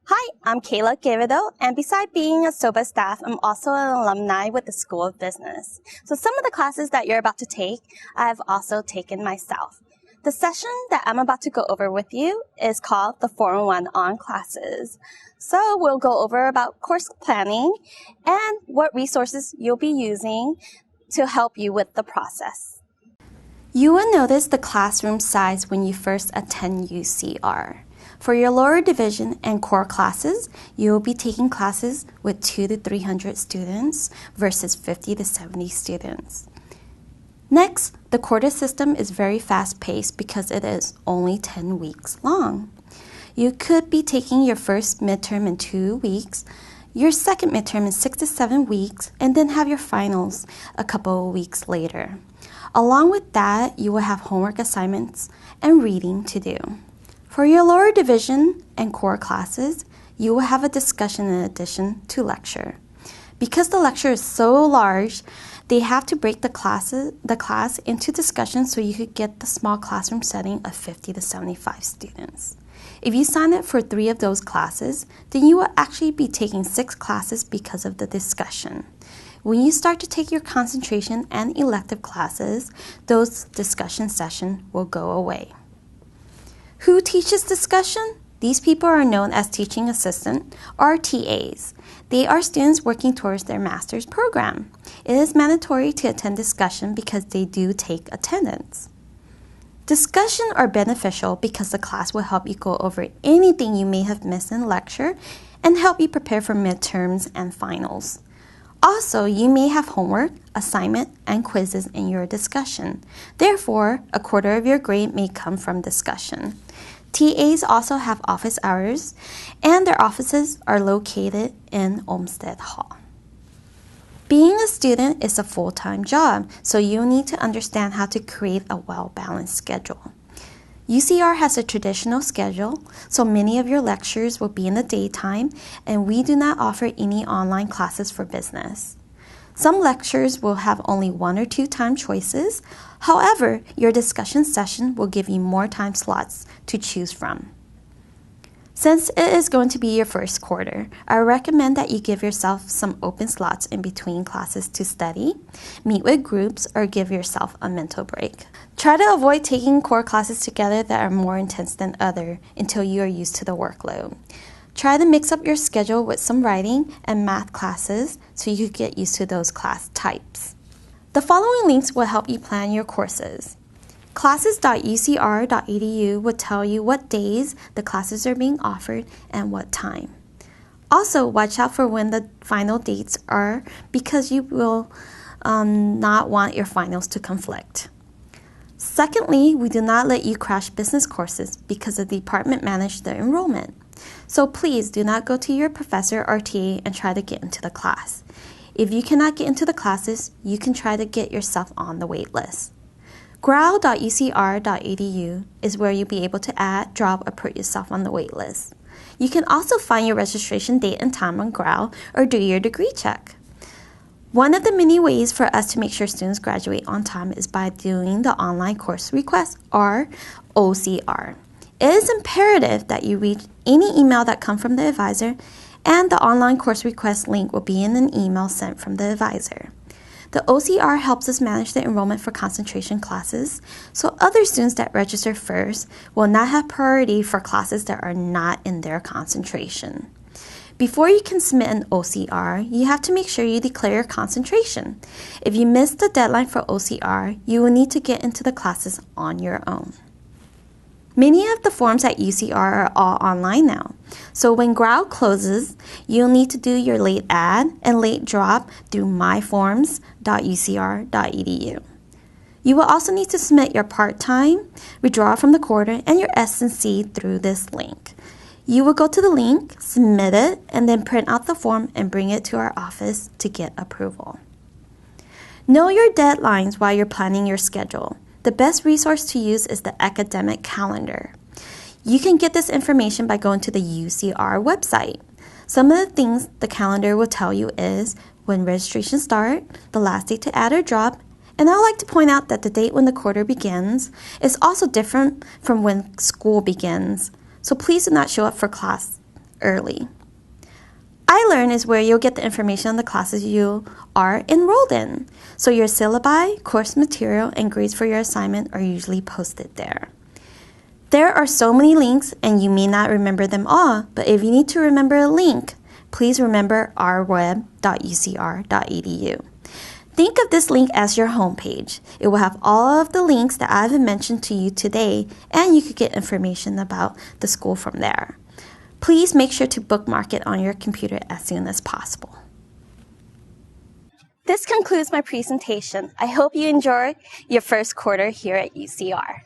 Hi, I'm Kayla Gavido, and beside being a SOBA staff, I'm also an alumni with the School of Business. So some of the classes that you're about to take, I've also taken myself. The session that I'm about to go over with you is called the 4-in-1 on classes. So we'll go over about course planning and what resources you'll be using to help you with the process. You will notice the classroom size when you first attend UCR. For your lower division and core classes, you will be taking classes with 200 to 300 students versus 50 to 70 students. Next, the quarter system is very fast-paced because it is only 10 weeks long. You could be taking your first midterm in 2 weeks, your second midterm in 6 to 7 weeks, and then have your finals a couple of weeks later. Along with that, you will have homework assignments and reading to do. For your lower division and core classes, you will have a discussion in addition to lecture. Because the lecture is so large, they have to break the class into discussions so you could get the small classroom setting of 50 to 75 students. If you sign up for 3 of those classes, then you will actually be taking 6 classes because of the discussion. When you start to take your concentration and elective classes, those discussion sessions will go away. Who teaches discussion? These people are known as teaching assistant or TAs. They are students working towards their master's program. It is mandatory to attend discussion because they do take attendance. Discussion are beneficial because the class will help you go over anything you may have missed in lecture and help you prepare for midterms and finals. Also, you may have homework, assignment, and quizzes in your discussion. Therefore, a quarter of your grade may come from discussion. TAs also have office hours, and their offices are located in Olmsted Hall. Being a student is a full-time job, so you need to understand how to create a well-balanced schedule. UCR has a traditional schedule, so many of your lectures will be in the daytime, and we do not offer any online classes for business. Some lectures will have only 1 or 2 time choices. However, your discussion session will give you more time slots to choose from. Since it is going to be your first quarter, I recommend that you give yourself some open slots in between classes to study, meet with groups, or give yourself a mental break. Try to avoid taking core classes together that are more intense than other until you are used to the workload. Try to mix up your schedule with some writing and math classes so you get used to those class types. The following links will help you plan your courses. Classes.ucr.edu will tell you what days the classes are being offered and what time. Also, watch out for when the final dates are because you will not want your finals to conflict. Secondly, we do not let you crash business courses because the department manages the enrollment. So please do not go to your professor or TA and try to get into the class. If you cannot get into the classes, you can try to get yourself on the wait list. Growl.ucr.edu is where you'll be able to add, drop, or put yourself on the wait list. You can also find your registration date and time on Growl or do your degree check. One of the many ways for us to make sure students graduate on time is by doing the online course request or OCR. It is imperative that you read any email that comes from the advisor, and the online course request link will be in an email sent from the advisor. The OCR helps us manage the enrollment for concentration classes, so other students that register first will not have priority for classes that are not in their concentration. Before you can submit an OCR, you have to make sure you declare your concentration. If you miss the deadline for OCR, you will need to get into the classes on your own. Many of the forms at UCR are all online now, so when Growl closes, you'll need to do your late add and late drop through myforms.ucr.edu. You will also need to submit your part-time, withdrawal from the quarter, and your S&C through this link. You will go to the link, submit it, and then print out the form and bring it to our office to get approval. Know your deadlines while you're planning your schedule. The best resource to use is the academic calendar. You can get this information by going to the UCR website. Some of the things the calendar will tell you is when registration starts, the last date to add or drop, and I would like to point out that the date when the quarter begins is also different from when school begins. So please do not show up for class early. iLearn is where you'll get the information on the classes you are enrolled in. So your syllabi, course material, and grades for your assignment are usually posted there. There are so many links and you may not remember them all, but if you need to remember a link, please remember rweb.ucr.edu. Think of this link as your homepage. It will have all of the links that I've mentioned to you today, and you could get information about the school from there. Please make sure to bookmark it on your computer as soon as possible. This concludes my presentation. I hope you enjoyed your first quarter here at UCR.